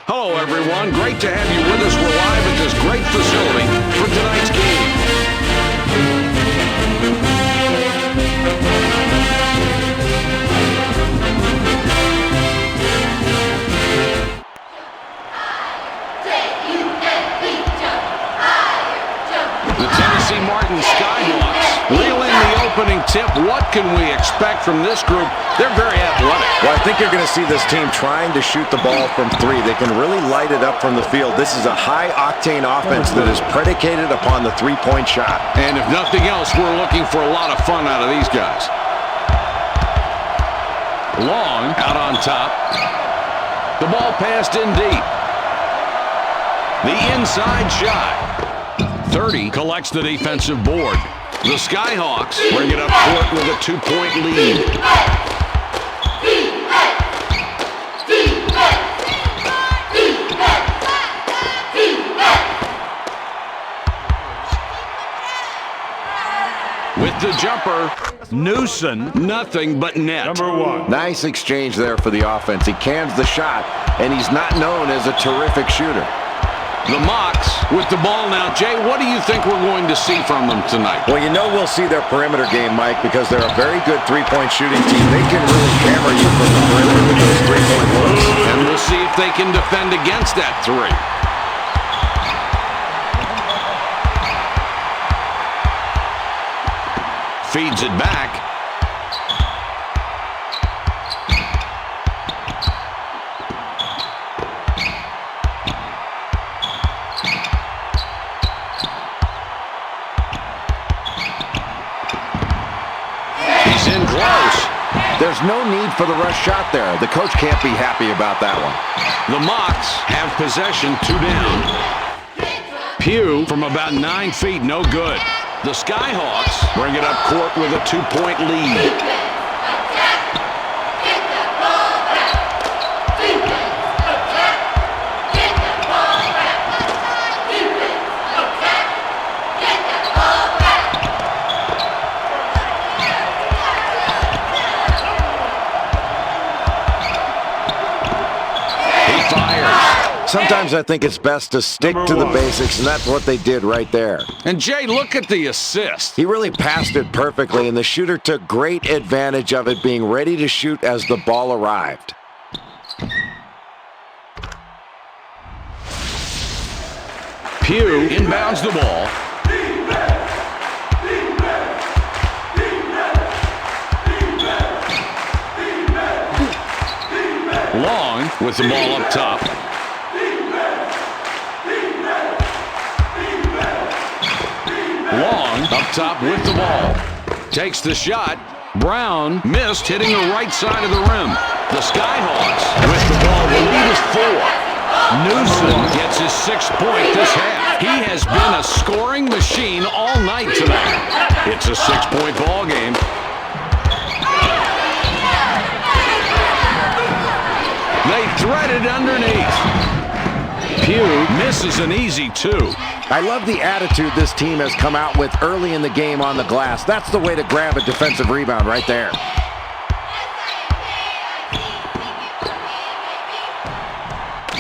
Hello, everyone. Great to have you with us. We're live at this great facility for tonight's game. The Tennessee Martin Skyhawks reel in the opening tip. What can we expect from this group? They're very athletic. Well, I think you're going to see this team trying to shoot the ball from three. They can really light it up from the field. This is a high-octane offense that is predicated upon the three-point shot. And if nothing else, we're looking for a lot of fun out of these guys. Long out on top. The ball passed in deep. The inside shot. 30 collects the defensive board. The Skyhawks bring it up court with a 2-point lead. With the jumper, Newsom, nothing but net. Number one. Nice exchange there for the offense. He cans the shot, and he's not known as a terrific shooter. The Mocs with the ball now. Jay, what do you think we're going to see from them tonight? Well, you know we'll see their perimeter game, Mike, because they're a very good three-point shooting team. They can really hammer you from the perimeter with those three-point looks. And we'll see if they can defend against that three. Feeds it back. In close. There's no need for the rush shot there. The coach can't be happy about that one. The Mocs have possession, 2 down. Pugh from about 9 feet, no good. The Skyhawks bring it up court with a 2-point lead. Sometimes I think it's best to stick to the basics, and that's what they did right there. And Jay, look at the assist. He really passed it perfectly, and the shooter took great advantage of it, being ready to shoot as the ball arrived. Pugh inbounds the ball. Long with the ball up top. Long up top with the ball. Takes the shot. Brown missed, hitting the right side of the rim. The Skyhawks with the ball. The lead is 4. Newsom gets his 6th point this half. He has been a scoring machine all night tonight. It's a 6-point ball game. They thread it underneath. Pugh misses an easy 2. I love the attitude this team has come out with early in the game on the glass. That's the way to grab a defensive rebound right there.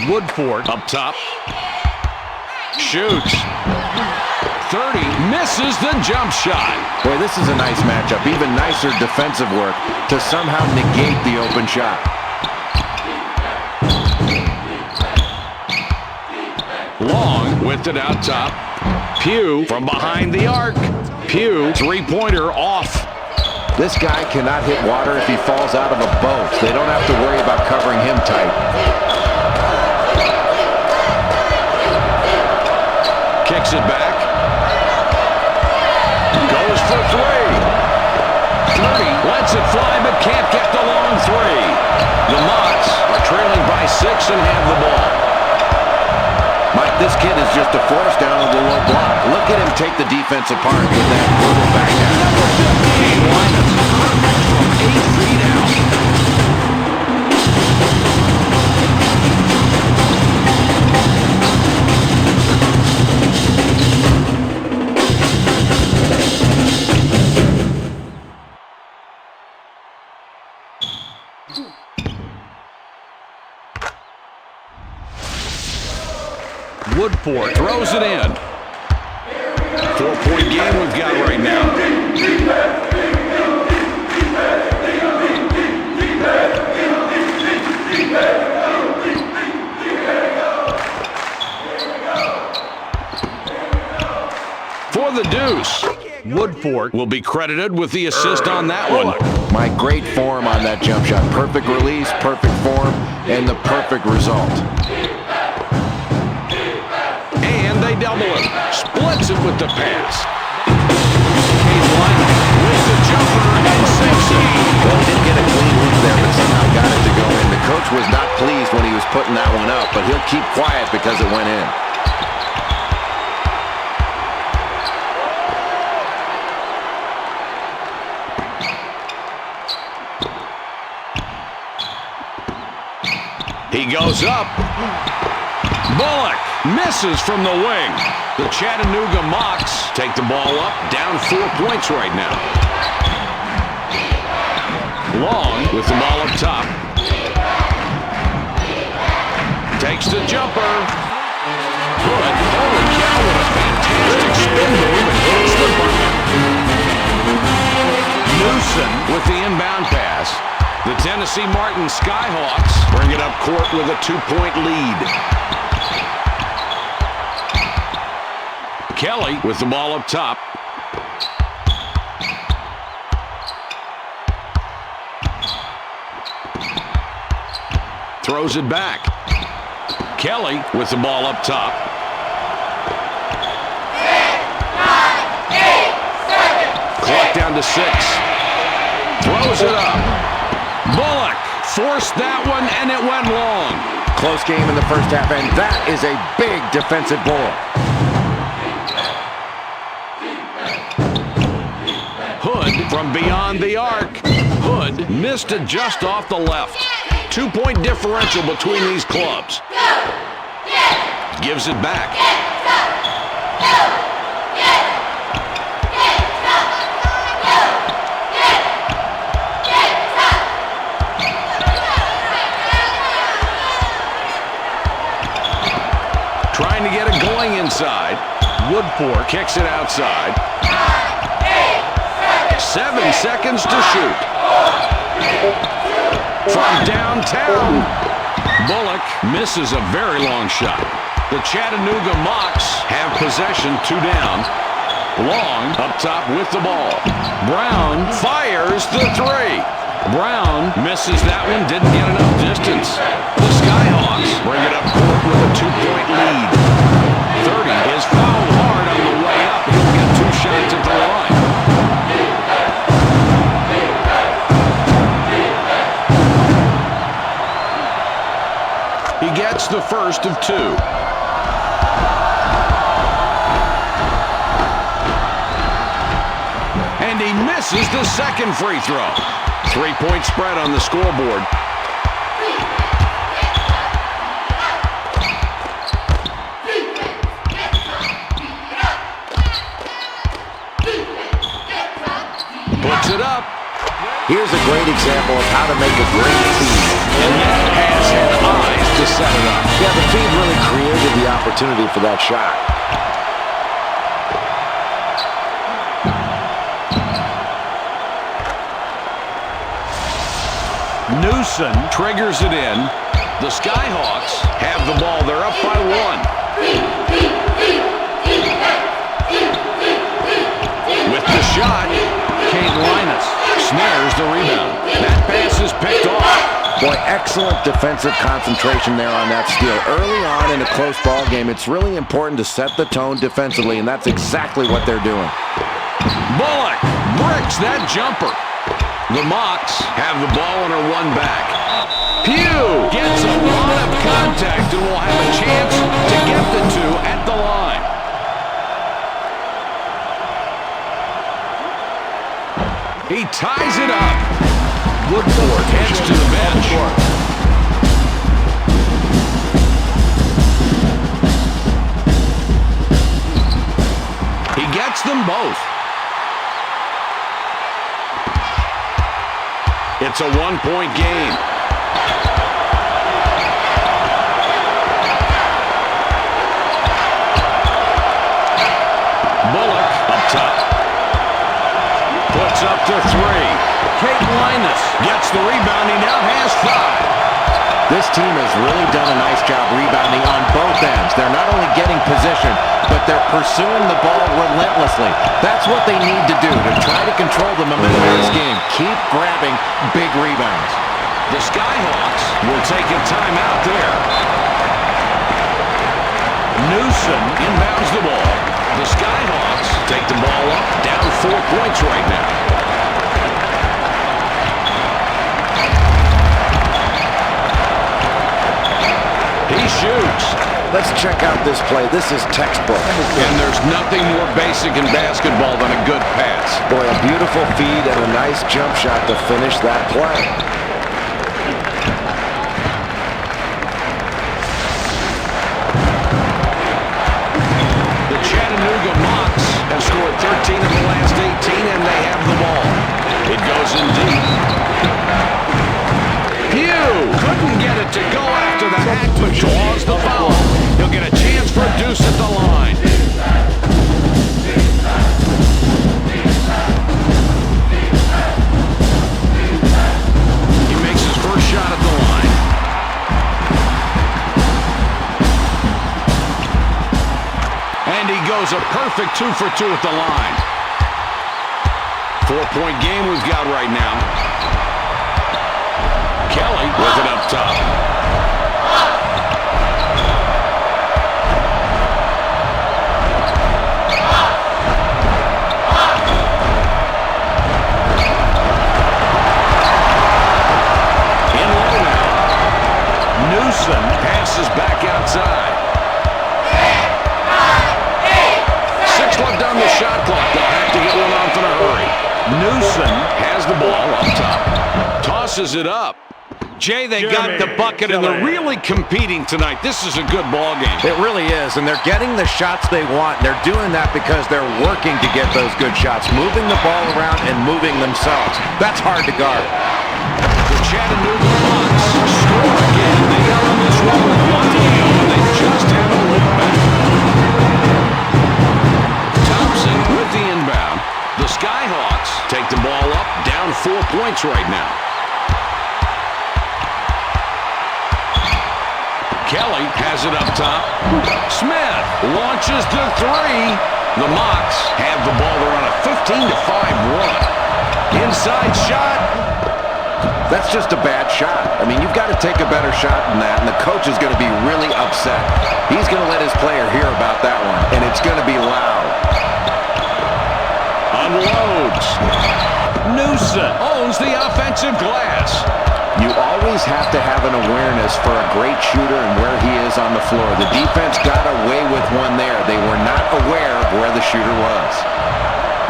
Woodford up top. Shoots. 30. Misses the jump shot. Boy, this is a nice matchup. Even nicer defensive work to somehow negate the open shot. Long with it out top. Pugh from behind the arc. Pugh, 3-pointer off. This guy cannot hit water if he falls out of a boat. They don't have to worry about covering him tight. Kicks it back. Goes for 3. 30. Lets it fly but can't get the long 3. The Mocs are trailing by 6 and have the ball. Mike, this kid is just a force down on the low block. Look at him take the defense apart with that brutal backhand. Game lineup from 8 feet out. Woodfork throws it in. 4-point game we've got right now. For the deuce. Woodfork will be credited with the assist on that one. My great form on that jump shot. Perfect release, perfect form, and the perfect result. And they double it. Splits it with the pass. With the jumper and sinks it. Well, didn't get a clean loop there, but somehow got it to go in. The coach was not pleased when he was putting that one up, but he'll keep quiet because it went in. He goes up. Bullock misses from the wing. The Chattanooga Mocs take the ball up, down 4 points right now. Long with the ball up top. Takes the jumper. Good. Holy cow, what a fantastic spin move and hits the bucket. Newsom with the inbound pass. The Tennessee Martin Skyhawks bring it up court with a 2-point lead. Kelly with the ball up top. Throws it back. Kelly with the ball up top. 10, 9, 8, 7. Clock down to 6. Throws it up. Bullock forced that one, and it went long. Close game in the first half, and that is a big defensive board. Hood from beyond the arc. Hood missed it just off the left. 2-point differential between these clubs. Gives it back. Trying to get it going inside. Woodfork kicks it outside. 7 seconds to shoot. From downtown. Bullock misses a very long shot. The Chattanooga Mocs have possession, 2 down. Long up top with the ball. Brown fires the 3. Brown misses that one, didn't get enough distance. The Skyhawks bring it up court with a 2-point lead. 30 is fouled hard on the way up. He'll get 2 shots at the line. He gets the first of 2. And he misses the second free throw. 3-point spread on the scoreboard. Puts it up. Here's a great example of how to make a great feed. And that pass had eyes to set it up. Yeah, the feed really created the opportunity for that shot. Newsom triggers it in. The Skyhawks have the ball. They're up by 1. With the shot, Kate Linus snares the rebound. That pass is picked off. Boy, excellent defensive concentration there on that steal. Early on in a close ball game, it's really important to set the tone defensively, and that's exactly what they're doing. Bullock bricks that jumper. The Mocs have the ball and are 1 back. Pugh gets a lot of contact and will have a chance to get the 2 at the line. He ties it up. Woodfork heads to the bench. He gets them both. It's a 1-point game. Puts up the three. Kate Linus gets the rebound. He now has 5. This team has really done a nice job rebounding on both ends. They're not only getting position, but they're pursuing the ball relentlessly. That's what they need to do to try to control the momentum of this game. Keep grabbing big rebounds. The Skyhawks will take a timeout there. Newsom inbounds the ball. The Skyhawks take the ball up, down 4 points right now. He shoots. Let's check out this play. This is textbook. And there's nothing more basic in basketball than a good pass. Boy, a beautiful feed and a nice jump shot to finish that play. The Chattanooga Mocs have scored 13 of the last 18, and they have the ball. It goes in deep. Pugh couldn't get it to go after the hack, but draws the foul. He'll get a chance for a deuce at the line. He makes his first shot at the line. And he goes a perfect 2 for 2 at the line. 4-point game we've got right now. Kelly with it up top. In low now. Newsom passes back outside. 6 left on the shot clock. They'll have to get one off in a hurry. Newsom has the ball up top. Tosses it up. Jay, they got the bucket, and they're really competing tonight. This is a good ball game. It really is, and they're getting the shots they want. They're doing that because they're working to get those good shots, moving the ball around and moving themselves. That's hard to guard. The Chattanooga Mocs score again. They got on this run with 1 to go, and they just haven't looked back. Thompson with the inbound. The Skyhawks take the ball up, down 4 points right now. Kelly has it up top. Smith launches the 3. The Mocs have the ball. They're on a 15-5 run. Inside shot. That's just a bad shot. I mean, you've got to take a better shot than that, and the coach is going to be really upset. He's going to let his player hear about that one, and it's going to be loud. Unloads. Newsom owns the offensive glass. You always have to have an awareness for a great shooter and where he is on the floor. The defense got away with one there. They were not aware of where the shooter was.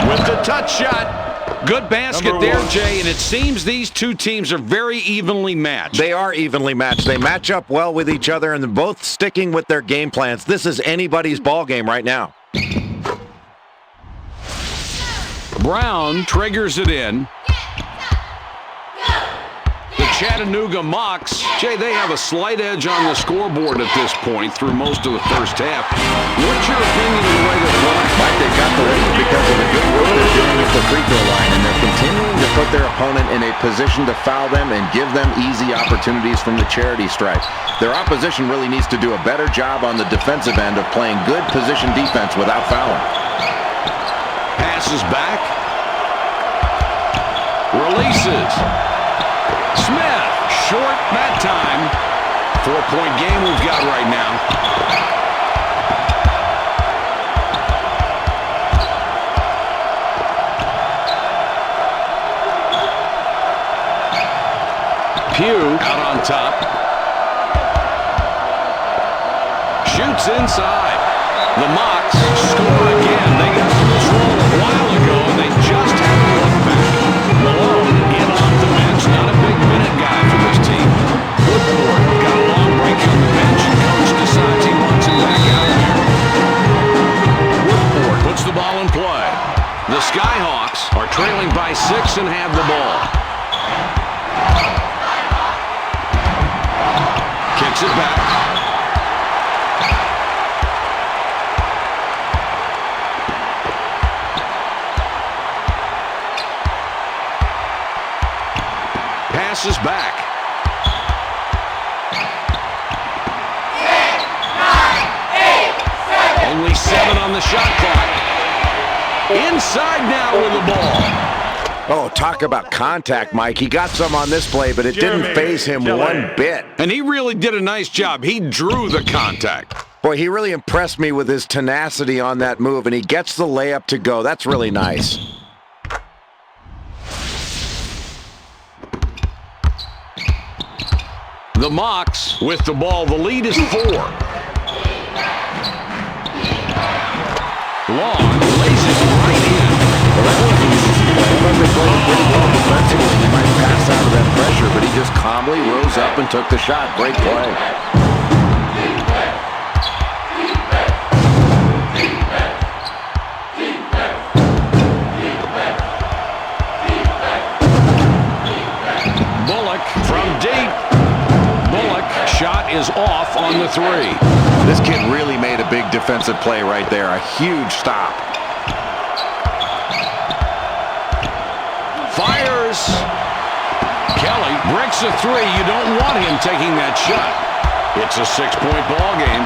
With the touch shot. Good basket there, Jay, and it seems these two teams are very evenly matched. They are evenly matched. They match up well with each other, and they're both sticking with their game plans. This is anybody's ball game right now. Brown triggers it in. Chattanooga Mocs, Jay, they have a slight edge on the scoreboard at this point through most of the first half. What's your opinion of the way they're playing? Mike, they got the lead because of the good work they're doing at the free throw line, and they're continuing to put their opponent in a position to foul them and give them easy opportunities from the charity stripe. Their opposition really needs to do a better job on the defensive end of playing good position defense without fouling. Passes back. Releases. Smith, short that time. 4-point game we've got right now. Pugh out on top. Shoots inside. The Mocs score again. They got on this roll a while ago, and they just haven't looked back. Malone in off the bench. Not a big minute guy for this team. Woodford got a long break on the bench. Coach decides he wants him back out there. Woodford puts the ball in play. The Skyhawks are trailing by 6 and have the ball. Kicks it back. passes back. 10, 9, 8, 7. Only 7 on the shot clock. Inside now with the ball. Oh, talk about contact, Mike. He got some on this play, but it didn't faze him one bit. And he really did a nice job. He drew the contact. Boy, he really impressed me with his tenacity on that move, and he gets the layup to go. That's really nice. The Mocs with the ball. The lead is 4. Long lays it right in. They played pretty well defensively. He might pass out of that pressure, but he just calmly rose up and took the shot. Great play. Bullock from deep. Bullock shot is off on the 3. This kid really made a big defensive play right there. A huge stop. Fires. Kelly breaks a 3. You don't want him taking that shot. It's a 6-point ball game.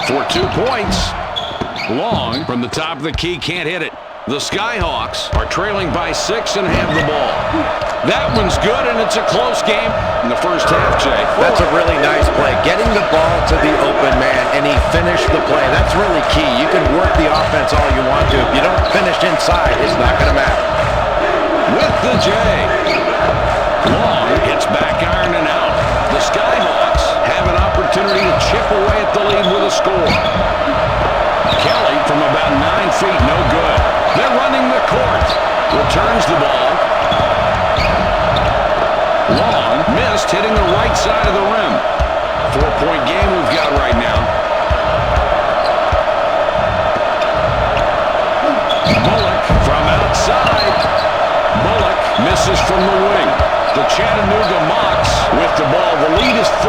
For 2 points. Long from the top of the key, can't hit it. The Skyhawks are trailing by 6 and have the ball. That one's good, and it's a close game in the first half, Jay. That's a really nice play. Getting the ball to the open man, and he finished the play. That's really key. You can work the offense all you want to. If you don't finish inside, it's not going to matter. With the J. Long hits back iron and out. The Skyhawks have an opportunity to chip away at the lead with a score. Kelly from about 9 feet, no good. They're running the court. Returns the ball. Long missed, hitting the right side of the rim. 4-point game we've got right now. Bullock from outside. Bullock misses from the wing. The Chattanooga Mocs with the ball. The lead is 4.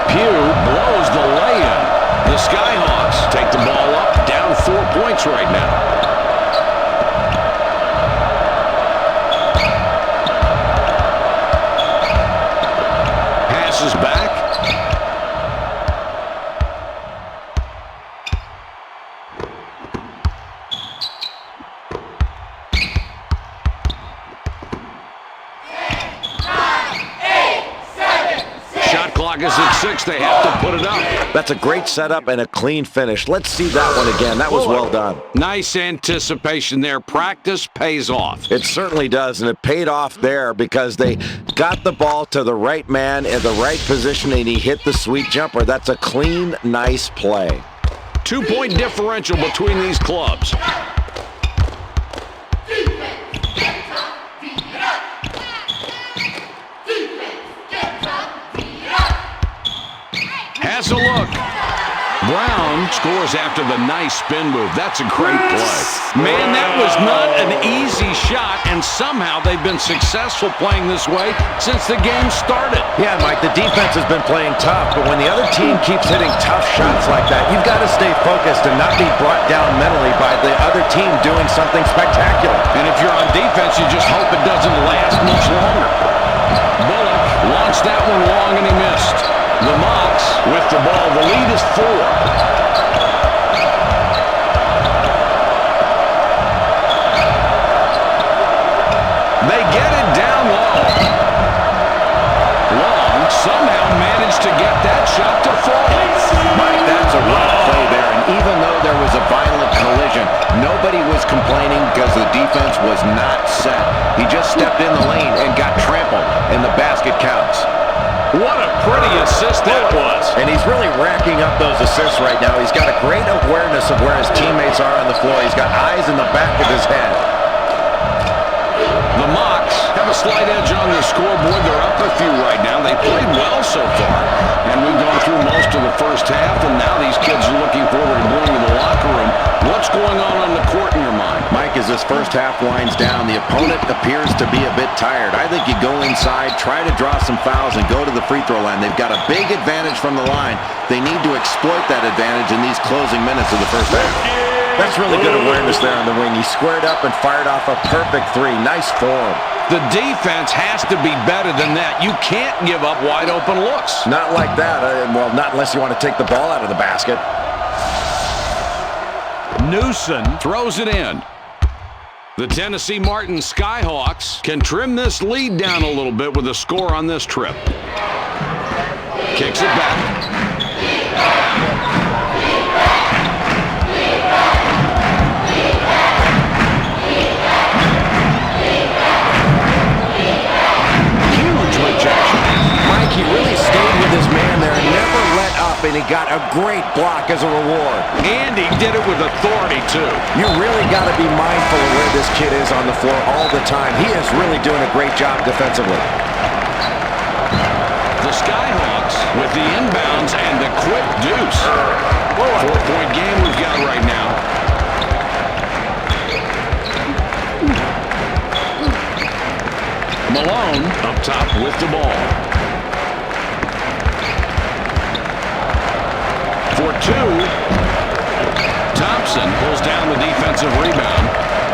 Pugh blows the lay-in. The Skyhawks take the ball up, down 4 points right now. Passes back. Shot clock is at 6. They have to put it up. That's a great setup and a clean finish. Let's see that one again. That was well done. Nice anticipation there. Practice pays off. It certainly does, and it paid off there because they got the ball to the right man in the right position, and he hit the sweet jumper. That's a clean, nice play. 2-point differential between these clubs. Has a look. Brown scores after the nice spin move. That's a great play. Man, that was not an easy shot, and somehow they've been successful playing this way since the game started. Yeah, Mike, the defense has been playing tough, but when the other team keeps hitting tough shots like that, you've got to stay focused and not be brought down mentally by the other team doing something spectacular. And if you're on defense, you just hope it doesn't last much longer. Bullock launched that one long, and he missed. The Mocs with the ball. The lead is 4. They get it down low. Long somehow managed to get that shot to fall. Mike, that's a rough play there, and even though there was a violent collision, nobody was complaining because the defense was not set. He just stepped in the lane and got trampled, and the basket counts. What a pretty assist that was. And he's really racking up those assists right now. He's got a great awareness of where his teammates are on the floor. He's got eyes in the back of his head. The Mocs have a slight edge on the scoreboard. They're up a few right now. They played well so far. And we've gone through most of the first half, and now these kids are looking forward to going to the locker room. What's going on the court in your mind? Mike, as this first half winds down, the opponent appears to be a bit tired. I think you go inside, try to draw some fouls, and go to the free throw line. They've got a big advantage from the line. They need to exploit that advantage in these closing minutes of the first half. That's really good awareness there on the wing. He squared up and fired off a perfect three. Nice form. The defense has to be better than that. You can't give up wide open looks. Not like that. Well, not unless you want to take the ball out of the basket. Newsom throws it in. The Tennessee Martin Skyhawks can trim this lead down a little bit with a score on this trip. Kicks it back. He really stayed with his man there and never let up, and he got a great block as a reward. And he did it with authority, too. You really got to be mindful of where this kid is on the floor all the time. He is really doing a great job defensively. The Skyhawks with the inbounds and the quick deuce. 4-point game we've got right now. Malone up top with the ball. For two, Thompson pulls down the defensive rebound.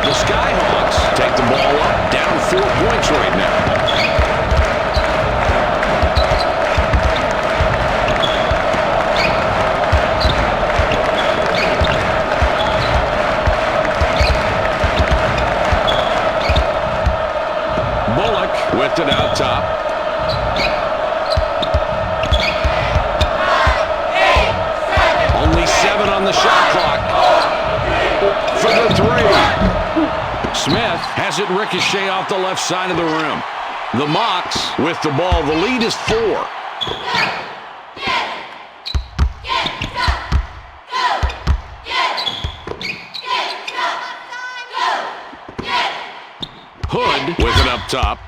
The Skyhawks take the ball up, down 4 points right now. Bullock whipped it out top. On the shot clock for the three. Smith has it ricochet off the left side of the rim. The Mocs with the ball. The lead is 4. Hood with it up top.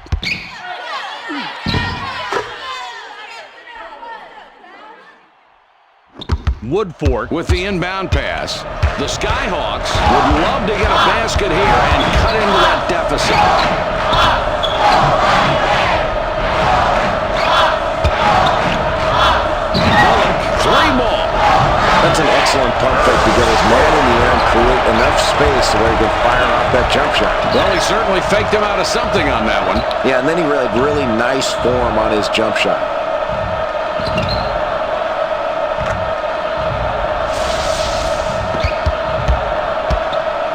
Woodfork with the inbound pass. The Skyhawks would love to get a basket here and cut into that deficit. Bullock, 3 ball. That's an excellent pump fake to get his man in the air and create enough space where he can fire off that jump shot. Well, he certainly faked him out of something on that one. Yeah, and then he had really nice form on his jump shot.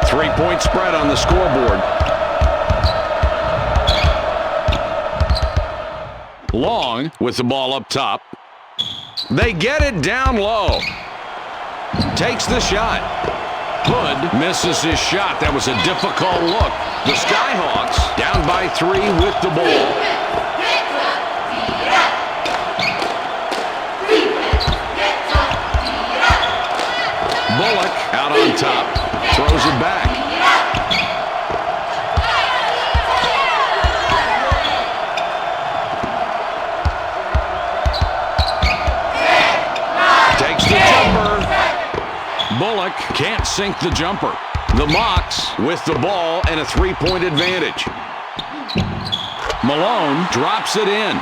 Three-point spread on the scoreboard. Long with the ball up top. They get it down low. Takes the shot. Hood misses his shot. That was a difficult look. The Skyhawks down by 3 with the ball. Bullock out on top. Throws it back. Takes the jumper. Bullock can't sink the jumper. The Mocs with the ball and a 3-point advantage. Malone drops it in.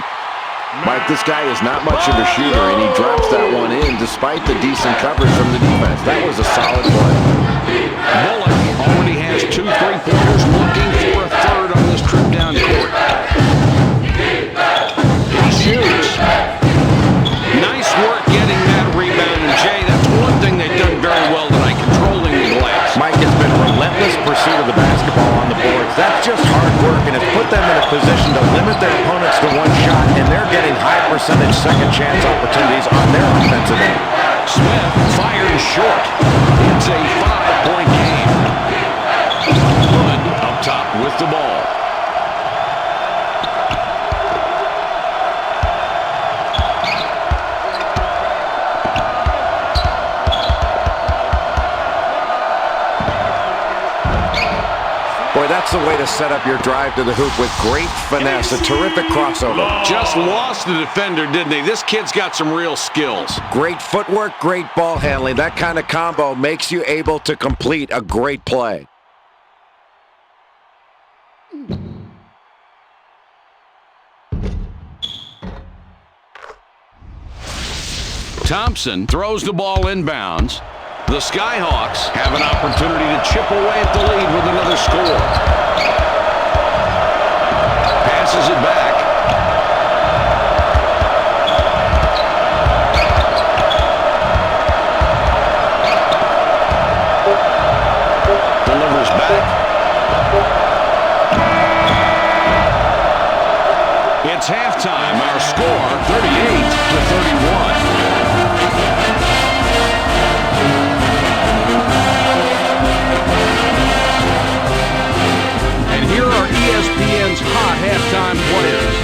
Mike, this guy is not much of a shooter, and he drops that one in despite the decent coverage from the defense. That was a solid play. Bullock already has 2 3-pointers, looking for a third on this trip down court. He shoots. Nice work getting that rebound, and Jay, that's one thing they've done very well tonight, controlling the glass. Mike, has been relentless pursuit of the basketball on the boards. That's just hard work, and it's put them in a position to limit their opponents to 1 shot, and they're getting high percentage second chance opportunities on their offensive end. Smith fires short. It's a 5-point game. Hood up top with the ball. Boy, that's the way to set up your drive to the hoop with great finesse, a terrific crossover. Just lost the defender, didn't he? This kid's got some real skills. Great footwork, great ball handling. That kind of combo makes you able to complete a great play. Thompson throws the ball inbounds. The Skyhawks have an opportunity to chip away at the lead with another score. Passes it back. Delivers back. It's halftime. Our score, 38-31. And here are ESPN's hot halftime players.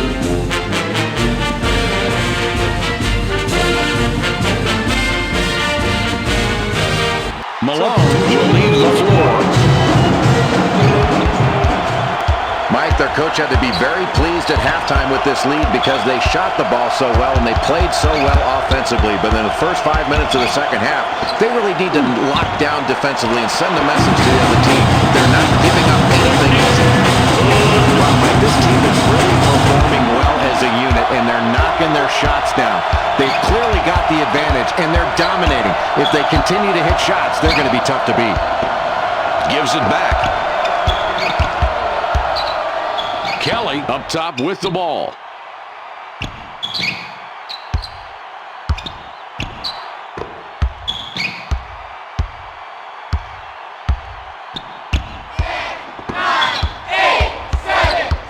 Malone will lead the floor. Mike, their coach had to be very pleased at halftime with this lead because they shot the ball so well and they played so well offensively. But in the first 5 minutes of the second half, they really need to lock down defensively and send a message to the other team. They're not giving up anything easy. Well, Mike, this team is really performing well as a unit, and they're knocking their shots down. They've clearly got the advantage, and they're dominating. If they continue to hit shots, they're going to be tough to beat. Gives it back. Kelly up top with the ball.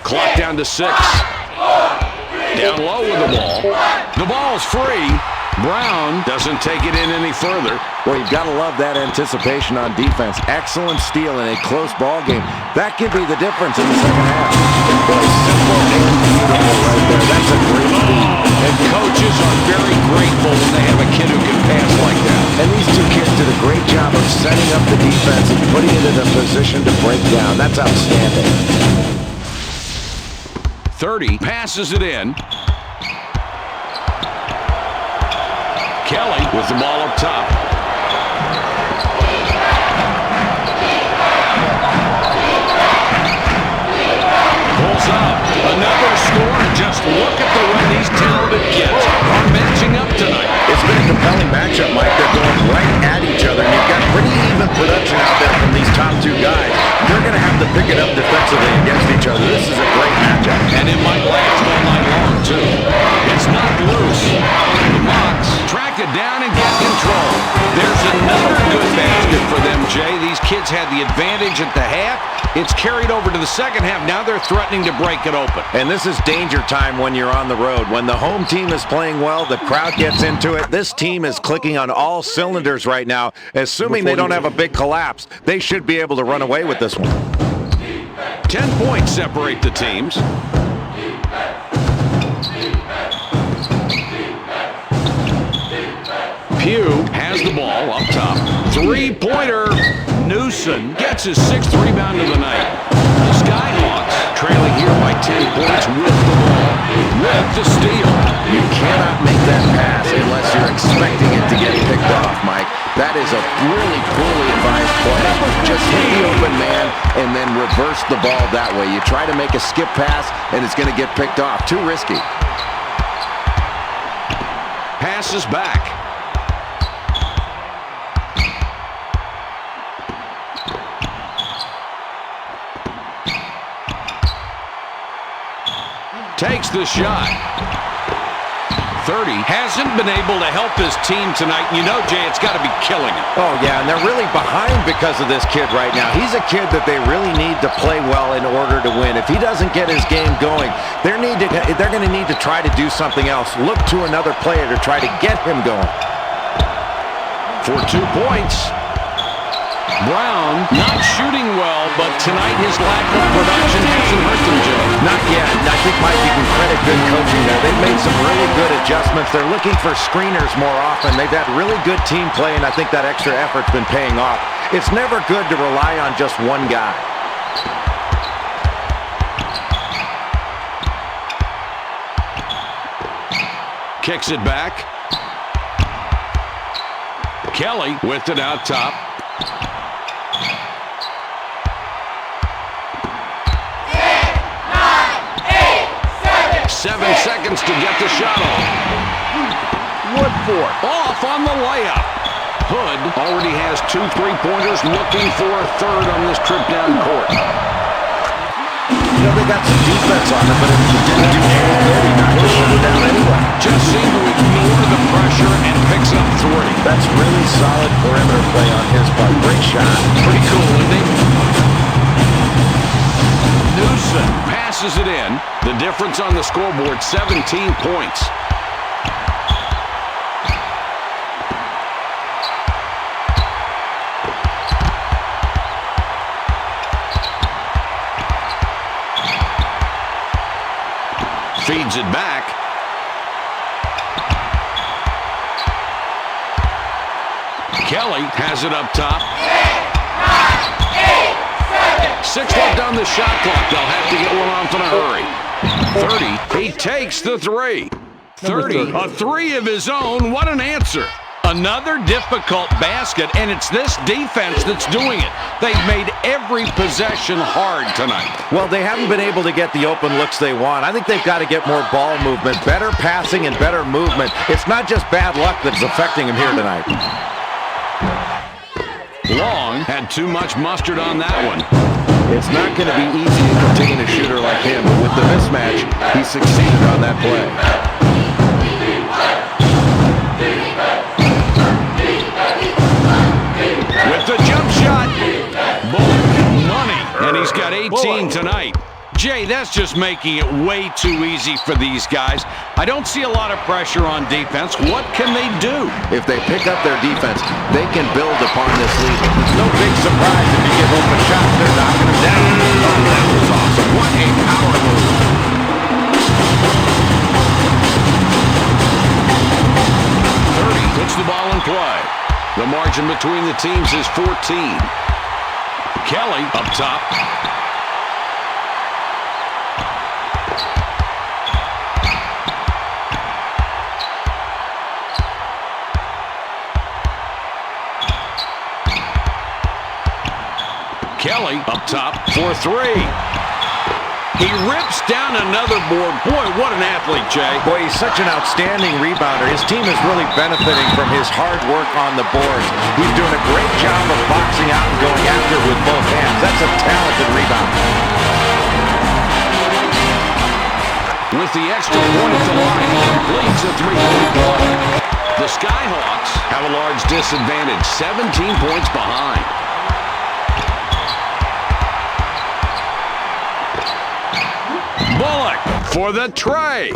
Clock down to 6. Down low with the ball. The ball's free. Brown doesn't take it in any further. Well, you've got to love that anticipation on defense. Excellent steal in a close ball game. That could be the difference in the second half. Boy, simple and beautiful right there. That's a great lead. And coaches are very grateful when they have a kid who can pass like that. And these two kids did a great job of setting up the defense and putting it in a position to break down. That's outstanding. 30 passes it in. Kelly with the ball up top. Pulls up. Another score. Just look at the run these talented kids are matching up tonight. It's been a compelling matchup, Mike. They're going right at each other. And you've got pretty even production out there from these top two guys. They're going to have to pick it up defensively against each other. This is a great matchup. And it might last all night long, too. It's not loose. The Mocs track it down and get control. There's another good basket for them, Jay. These kids had the advantage at the half. It's carried over to the second half. Now they're threatening to break it open. And this is danger time when you're on the road. When the home team is playing well, the crowd gets into it. This team is clicking on all cylinders right now. Assuming they don't have a big collapse, they should be able to run away with this one. 10 points separate the teams. Pugh has the ball up top. Three-pointer. Newsom gets his 6th rebound of the night. The Skyhawks trailing here by 10 points with the ball. With the steal. You cannot make that pass unless you're expecting it to get picked off, Mike. That is a really poorly advised play. Just hit the open man and then reverse the ball that way. You try to make a skip pass and it's going to get picked off. Too risky. Passes back. Takes the shot. 30. Hasn't been able to help his team tonight. You know, Jay, it's got to be killing him. Oh, yeah, and they're really behind because of this kid right now. He's a kid that they really need to play well in order to win. If he doesn't get his game going, they're going to need to try to do something else. Look to another player to try to get him going. For 2 points. Brown not shooting well, but tonight his lack of production hasn't hurt them, Joe. Not yet. And I think, Mike, you can credit good coaching there. They've made some really good adjustments. They're looking for screeners more often. They've had really good team play, and I think that extra effort's been paying off. It's never good to rely on just one guy. Kicks it back. Kelly with it out top. Seven seconds to get the shot off. Woodfork. Off on the layup. Hood already has 2 3-pointers, looking for a third on this trip down court. You know, they got some defense on them, but it didn't do any good. He knocked the shot down anyway. Just seemed to ignore the pressure and picks up 3. That's really solid perimeter play on his part. Great shot. Pretty cool, isn't he? Newsom passes it in. The difference on the scoreboard, 17 points. Feeds it back. Kelly has it up top. 6 left on the shot clock. They'll have to get one off in a hurry. 30. He takes the 3. 30. A 3 of his own. What an answer. Another difficult basket, and it's this defense that's doing it. They've made every possession hard tonight. Well, they haven't been able to get the open looks they want. I think they've got to get more ball movement, better passing and better movement. It's not just bad luck that's affecting them here tonight. Long had too much mustard on that one. It's not going to be easy to contain a shooter like him, but with the mismatch, he succeeded on that play. With the jump shot, Bullock, money, and he's got 18 tonight. Jay, that's just making it way too easy for these guys. I don't see a lot of pressure on defense. What can they do? If they pick up their defense, they can build upon this lead. It's no big surprise if you give open shots, they're knocking them down. Oh, that was awesome. What a power move. 30 puts the ball in play. The margin between the teams is 14. Kelly up top. Kelly up top for 3. He rips down another board. Boy, what an athlete, Jay. Boy, he's such an outstanding rebounder. His team is really benefiting from his hard work on the boards. He's doing a great job of boxing out and going after it with both hands. That's a talented rebounder. With the extra point at the line, he completes a 3-point play. The Skyhawks have a large disadvantage, 17 points behind. Bullock for the tray.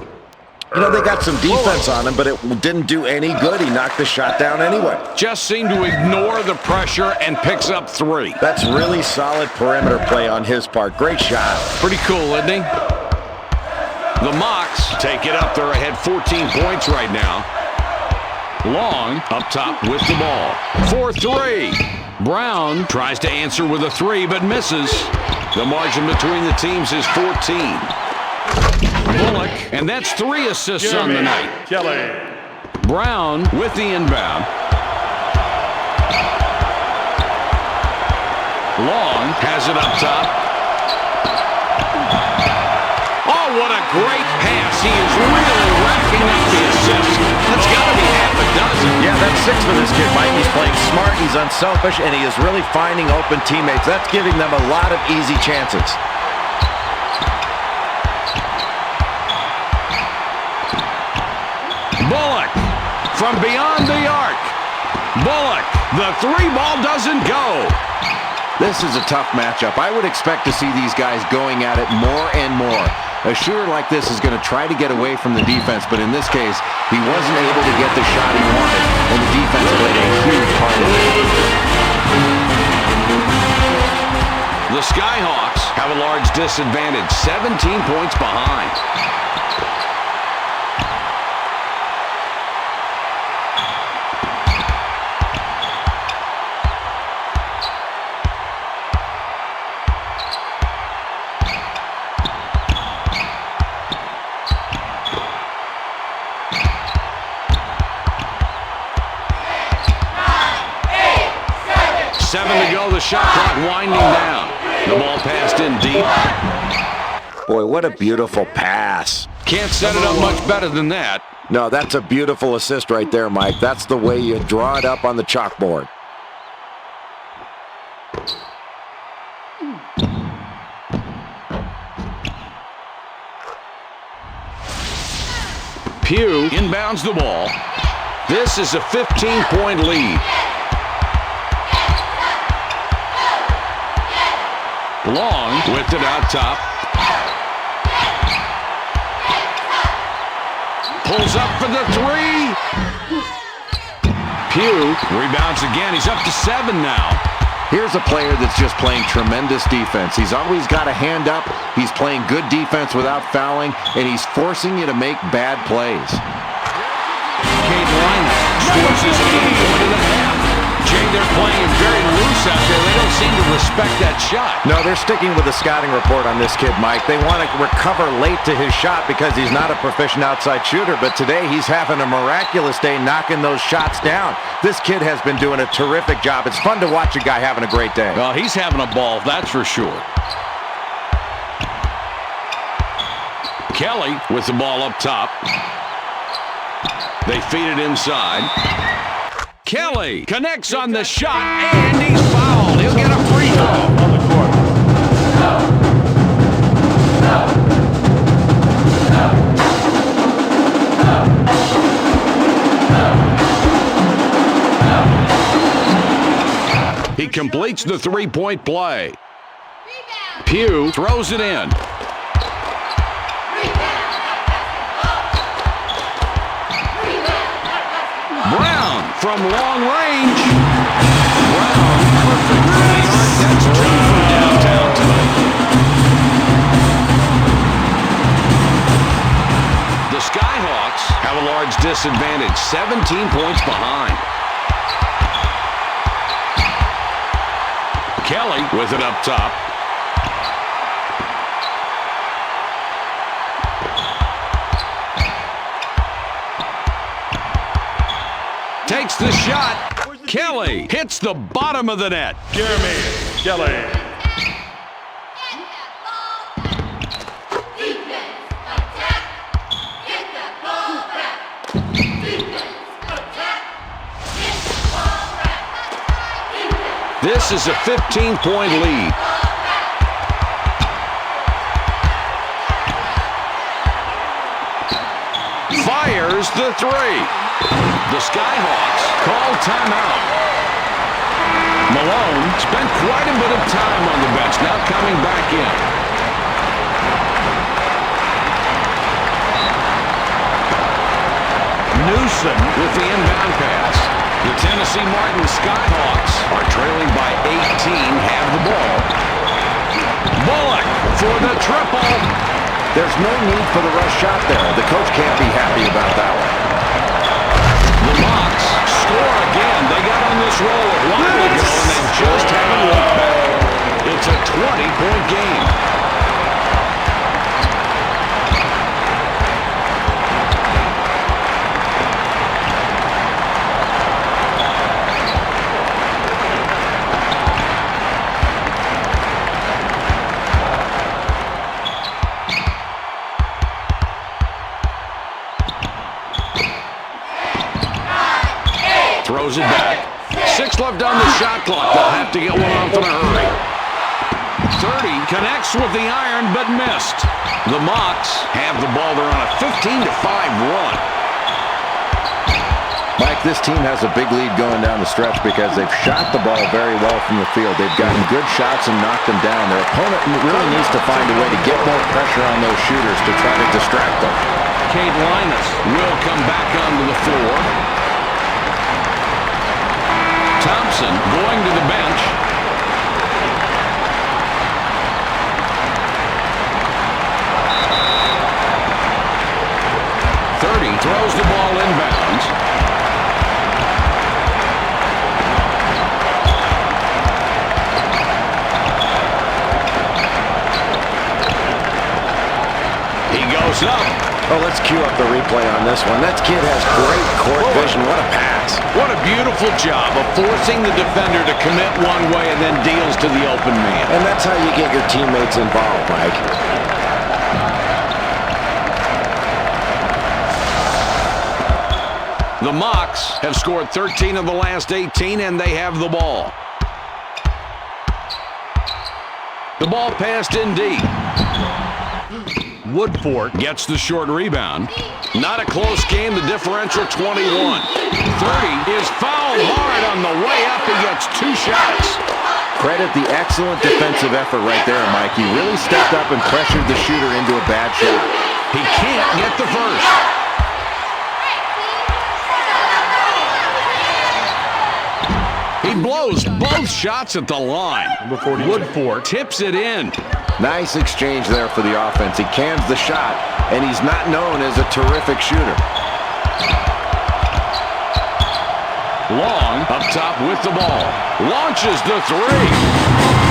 You know, they got some defense on him, but it didn't do any good. He knocked the shot down anyway. Just seemed to ignore the pressure and picks up 3. That's really solid perimeter play on his part. Great shot. Pretty cool, isn't he? The Mocs take it up. They're ahead 14 points right now. Long up top with the ball. For 3. Brown tries to answer with a 3, but misses. The margin between the teams is 14. Bullock, and that's 3 assists on the night. Kelly. Brown with the inbound. Long has it up top. Oh, what a great pass. He is really racking up the assists. That's got to be half a dozen. Yeah, that's 6 for this kid, Mike. He's playing smart, he's unselfish, and he is really finding open teammates. That's giving them a lot of easy chances. Bullock from beyond the arc. Bullock, the 3-ball doesn't go. This is a tough matchup. I would expect to see these guys going at it more and more. A shooter like this is going to try to get away from the defense, but in this case, he wasn't able to get the shot he wanted, and the defense played a huge part of it. The Skyhawks have a large disadvantage, 17 points behind. The shot clock winding down. The ball passed in deep. Boy, what a beautiful pass. Can't set it up much better than that. No, that's a beautiful assist right there, Mike. That's the way you draw it up on the chalkboard. Pugh inbounds the ball. This is a 15-point lead. Long with it out top. Pulls up for the three. Pugh rebounds again. He's up to 7 now. Here's a player that's just playing tremendous defense. He's always got a hand up. He's playing good defense without fouling, and he's forcing you to make bad plays. Cade Linus scores his 8th point of the half. Jay, they're playing very loose out there. They don't seem to respect that shot. No, they're sticking with the scouting report on this kid, Mike. They want to recover late to his shot because he's not a proficient outside shooter, but today he's having a miraculous day knocking those shots down. This kid has been doing a terrific job. It's fun to watch a guy having a great day. Well, he's having a ball, that's for sure. Kelly with the ball up top. They feed it inside. Kelly connects on the shot, and he's fouled. He'll get a free throw. On the court. He completes the three-point play. Pugh throws it in. Brown from long range. Brown perfect from the arc. That's 2 from downtown tonight. The Skyhawks have a large disadvantage, 17 points behind. Kelly with it up top. Takes the shot. Kelly hits the bottom of the net. Jeremy Kelly. This is a 15-point lead. Fires the three. The Skyhawks call timeout. Malone spent quite a bit of time on the bench, now coming back in. Newsom with the inbound pass. The Tennessee Martin Skyhawks are trailing by 18, have the ball. Bullock for the triple. There's no need for the rush shot there. The coach can't be happy about that one. The Mocs score again. They got on this roll a while ago, and they just haven't looked back. It's a 20-point game. Throws it back. 6 left on the shot clock. They'll have to get one off in a hurry. 30 connects with the iron, but missed. The Mocs have the ball. They're on a 15-5 run. Mike, this team has a big lead going down the stretch because they've shot the ball very well from the field. They've gotten good shots and knocked them down. Their opponent really needs to find a way to get more pressure on those shooters to try to distract them. Cade Linus will come back onto the floor. Thompson going to the bench. Throws the ball inbounds. He goes up. Oh, let's cue up the replay on this one. That kid has great court vision. What a pass. What a beautiful job of forcing the defender to commit one way and then deals to the open man. And that's how you get your teammates involved, Mike. The Mocs have scored 13 of the last 18, and they have the ball. The ball passed in deep. Woodford gets the short rebound. Not a close game. The differential 21. 30 is fouled hard on the way up. He gets 2 shots. Credit the excellent defensive effort right there, Mike. He really stepped up and pressured the shooter into a bad shot. He can't get the first. He blows both shots at the line. Woodford tips it in. Nice exchange there for the offense. He cans the shot, and he's not known as a terrific shooter. Long up top with the ball. Launches the three.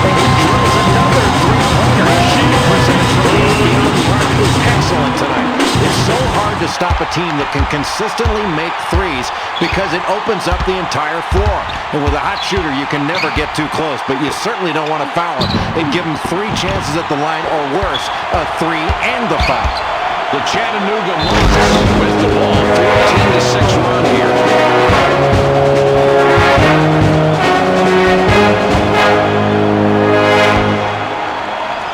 And he drills another three-pointer. His shooting percentage from beyond the arc is excellent tonight. It's so hard to stop a team that can consistently make threes because it opens up the entire floor. And with a hot shooter, you can never get too close, but you certainly don't want to foul him and give him 3 chances at the line, or worse, a 3 and the foul. The Chattanooga Monsters with the ball. 14-6 run here.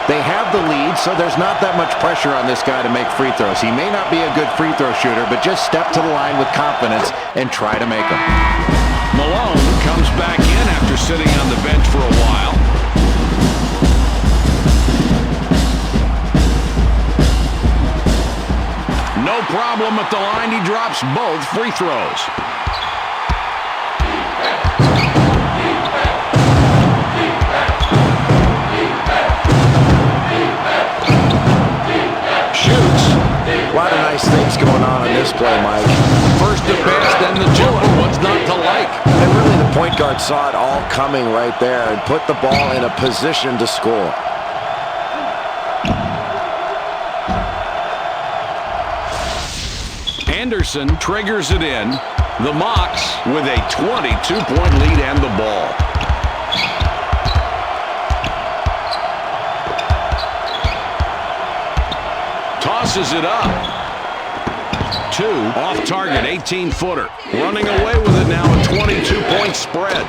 They have the lead, so there's not that much pressure on this guy to make free throws. He may not be a good free throw shooter, but just step to the line with confidence and try to make them. Malone comes back in after sitting on the bench for a while. No problem at the line. He drops both free throws. Shoots. A lot of nice things going on in this play, Mike. First to pass, then the jumper. What's not to like? And really, the point guard saw it all coming right there and put the ball in a position to score. Anderson triggers it in. The Mocs with a 22-point lead and the ball. Tosses it up. 2 off target, 18-footer. Running away with it now, a 22-point spread.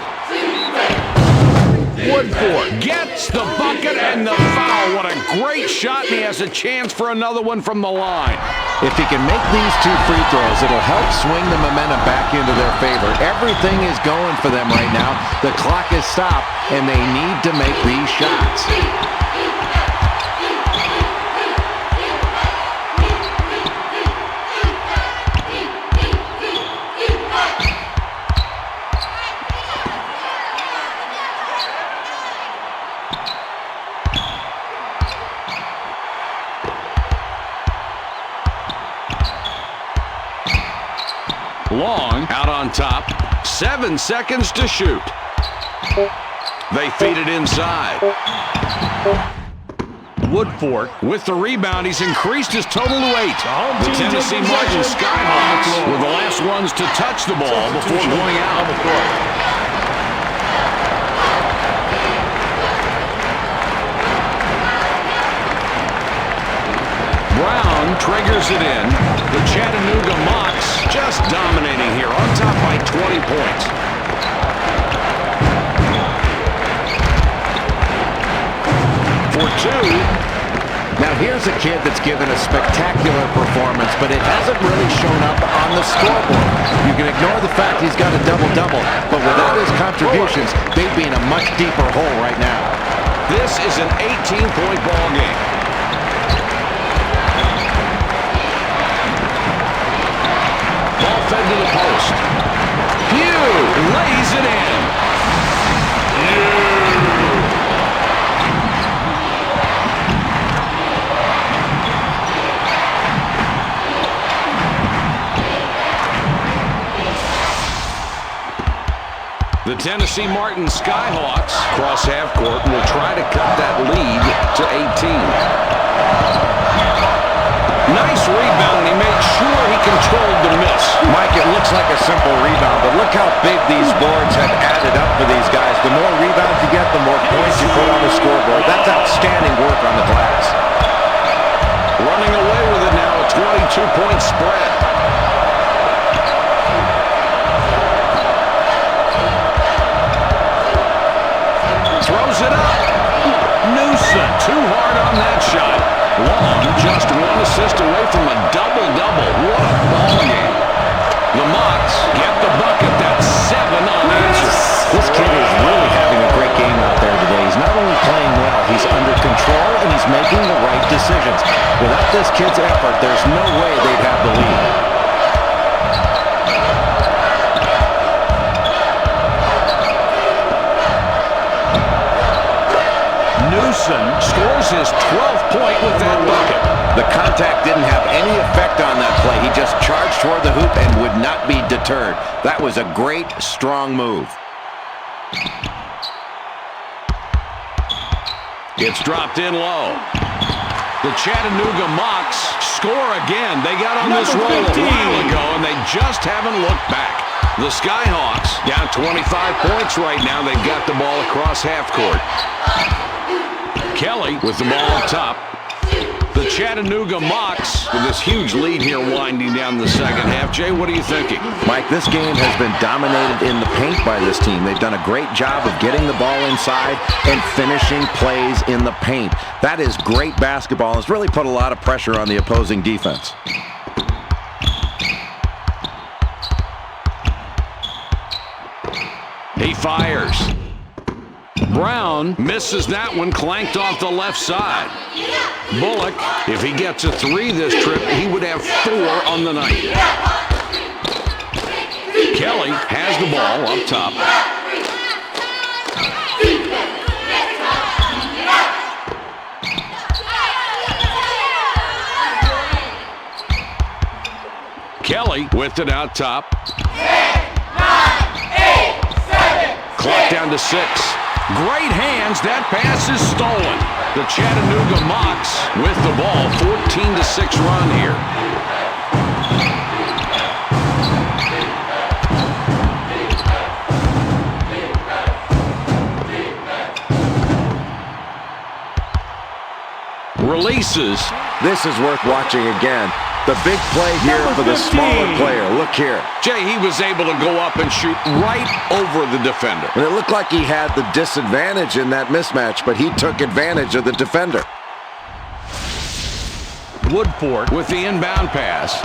Woodford gets the bucket and the foul. What a great shot, and he has a chance for another one from the line. If he can make these 2 free throws, it'll help swing the momentum back into their favor. Everything is going for them right now. The clock is stopped, and they need to make these shots. Long out on top. 7 seconds to shoot. They feed it inside. Woodford with the rebound. He's increased his total to 8. The Tennessee Martin Skyhawks were the last ones to touch the ball before going out. Brown triggers it in. The Chattanooga Mocs just dominating here, on top by 20 points. For 2. Now here's a kid that's given a spectacular performance, but it hasn't really shown up on the scoreboard. You can ignore the fact he's got a double-double, but without his contributions, they'd be in a much deeper hole right now. This is an 18-point ball game. Ball fed to the post. Pugh lays it in. The Tennessee Martin Skyhawks cross half court and will try to cut that lead to 18. Nice rebound. He made sure he controlled the miss. Mike, it looks like a simple rebound, but look how big these boards have added up for these guys. The more rebounds you get, the more points you put on the scoreboard. That's outstanding work on the glass. Running away with it now, a 22-point spread. Long just one assist away from a double-double. What a ball game. The Mocs get the bucket. That's 7 unanswered. This kid is really having a great game out there today. He's not only playing well, he's under control, and he's making the right decisions. Without this kid's effort, there's no way they'd have the lead. Newsom scores his 12th point with that bucket. The contact didn't have any effect on that play. He just charged toward the hoop and would not be deterred. That was a great, strong move. It's dropped in low. The Chattanooga Mocs score again. They got on this roll a while ago, and they just haven't looked back. The Skyhawks down 25 points right now. They've got the ball across half court. Kelly with the ball up top. The Chattanooga Mocs with this huge lead here winding down the second half. Jay, what are you thinking? Mike, this game has been dominated in the paint by this team. They've done a great job of getting the ball inside and finishing plays in the paint. That is great basketball. It's really put a lot of pressure on the opposing defense. He fires. Brown misses that one, clanked off the left side. Bullock, if he gets a 3 this trip, he would have 4 on the night. Kelly has the ball up top. Kelly with it out top. 10, 9, 8, 7. Clock down to 6. Great hands. That pass is stolen. The Chattanooga Mocs with the ball. 14-6 run here. Releases. This is worth watching again. The big play here for the smaller player. Look here. Jay, he was able to go up and shoot right over the defender. And it looked like he had the disadvantage in that mismatch, but he took advantage of the defender. Woodport with the inbound pass.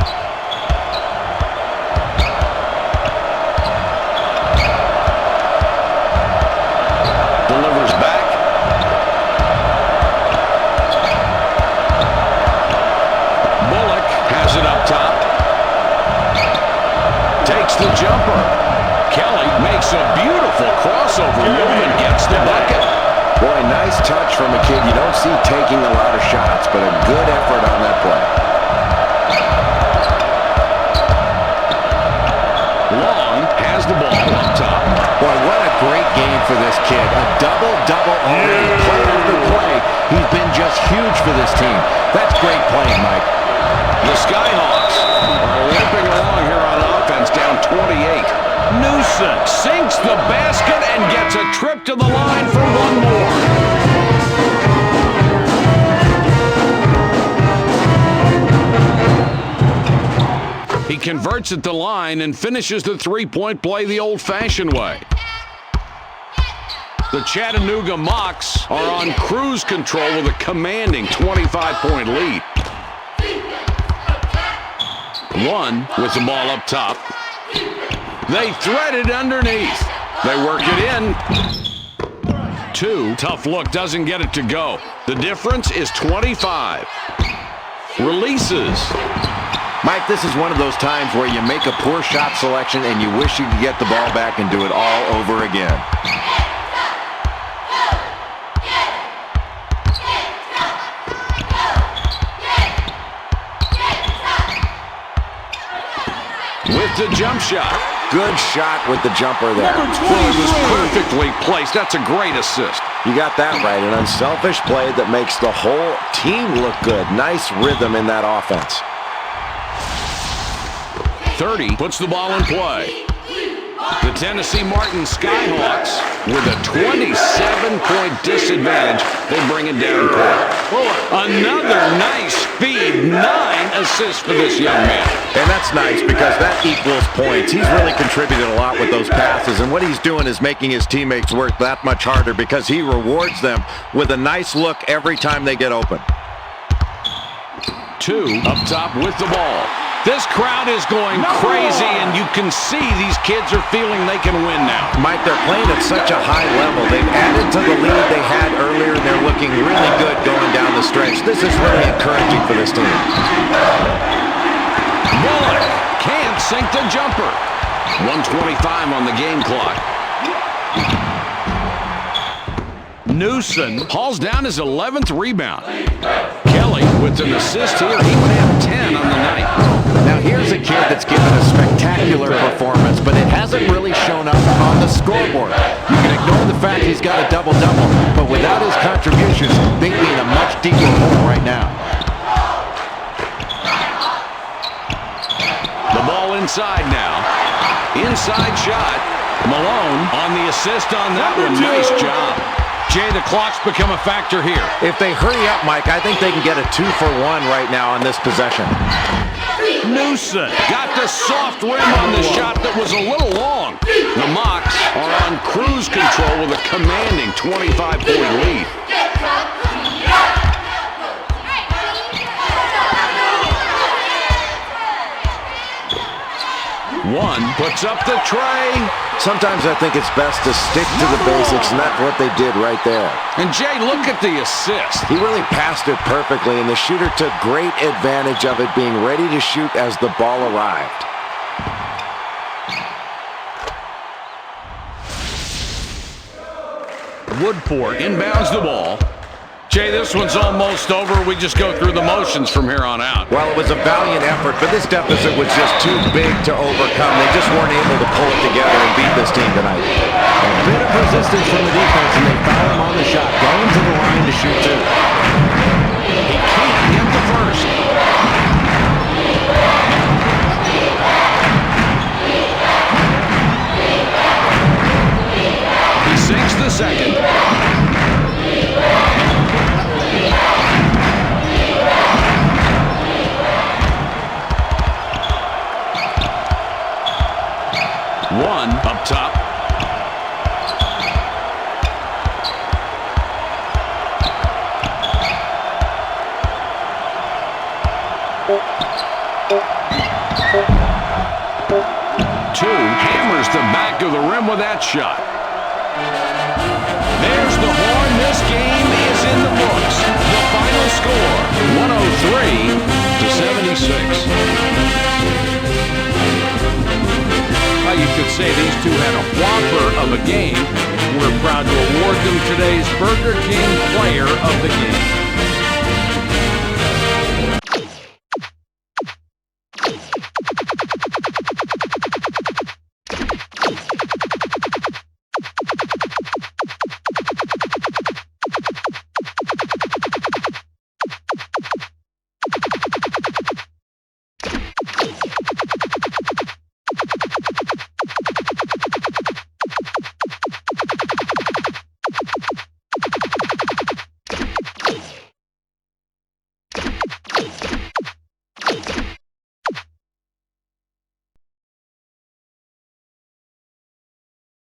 Delivers back. Bullock has it up top. Takes the jumper. Kelly makes a beautiful crossover move and gets the bucket. Boy, nice touch from a kid you don't see taking a lot of shots, but a good effort on that play. Long has the ball up top. Boy, what a great game for this kid. A double-double already, play after play. He's been just huge for this team. That's great playing, Mike. The Skyhawks are limping along here on offense, down 28. Newsom sinks the basket and gets a trip to the line for one more. He converts at the line and finishes the three-point play the old-fashioned way. The Chattanooga Mocs are on cruise control with a commanding 25-point lead. One with the ball up top. They thread it underneath. They work it in. 2, tough look, doesn't get it to go. The difference is 25. Releases. Mike, this is one of those times where you make a poor shot selection and you wish you could get the ball back and do it all over again. With the jump shot. Good shot with the jumper there. Well, it was perfectly placed. That's a great assist. You got that right. An unselfish play that makes the whole team look good. Nice rhythm in that offense. 30 puts the ball in play. The Tennessee Martin Skyhawks with a 27-point disadvantage. They bring it down court. Another nice feed. 9 assists for this young man. And that's nice because that equals points. He's really contributed a lot with those passes, and what he's doing is making his teammates work that much harder because he rewards them with a nice look every time they get open. 2 up top with the ball. This crowd is going crazy, and you can see these kids are feeling they can win now. Mike, they're playing at such a high level. They've added to the lead they had earlier, and they're looking really good going down the stretch. This is really encouraging for this team. Bullock can't sink the jumper. 1:25 on the game clock. Newsom hauls down his 11th rebound. Kelly with an assist here. He would have 10 on the night. Now here's a kid that's given a spectacular performance, but it hasn't really shown up on the scoreboard. You can ignore the fact he's got a double-double, but without his contributions, they'd be in a much deeper hole right now. The ball inside now. Inside shot. Malone on the assist on that one. Nice job. Jay, the clock's become a factor here. If they hurry up, Mike, I think they can get a 2-for-1 right now on this possession. Newsom got the soft rim on the shot that was a little long. The Mocs are on cruise control with a commanding 25-point lead. One puts up the tray. Sometimes I think it's best to stick to the basics, and that's what they did right there. And Jay, look at the assist. He really passed it perfectly, and the shooter took great advantage of it, being ready to shoot as the ball arrived. Woodport inbounds the ball. Jay, this one's almost over. We just go through the motions from here on out. Well, it was a valiant effort, but this deficit was just too big to overcome. They just weren't able to pull it together and beat this team tonight. A bit of resistance from the defense, and they foul him on the shot. Going to the line to shoot two. He can't get the first. He sinks the second. One up top. Two hammers the back of the rim with that shot. There's the horn. This game is in the books. The final score, 103-76. You could say these two had a whopper of a game. We're proud to award them today's Burger King Player of the Game.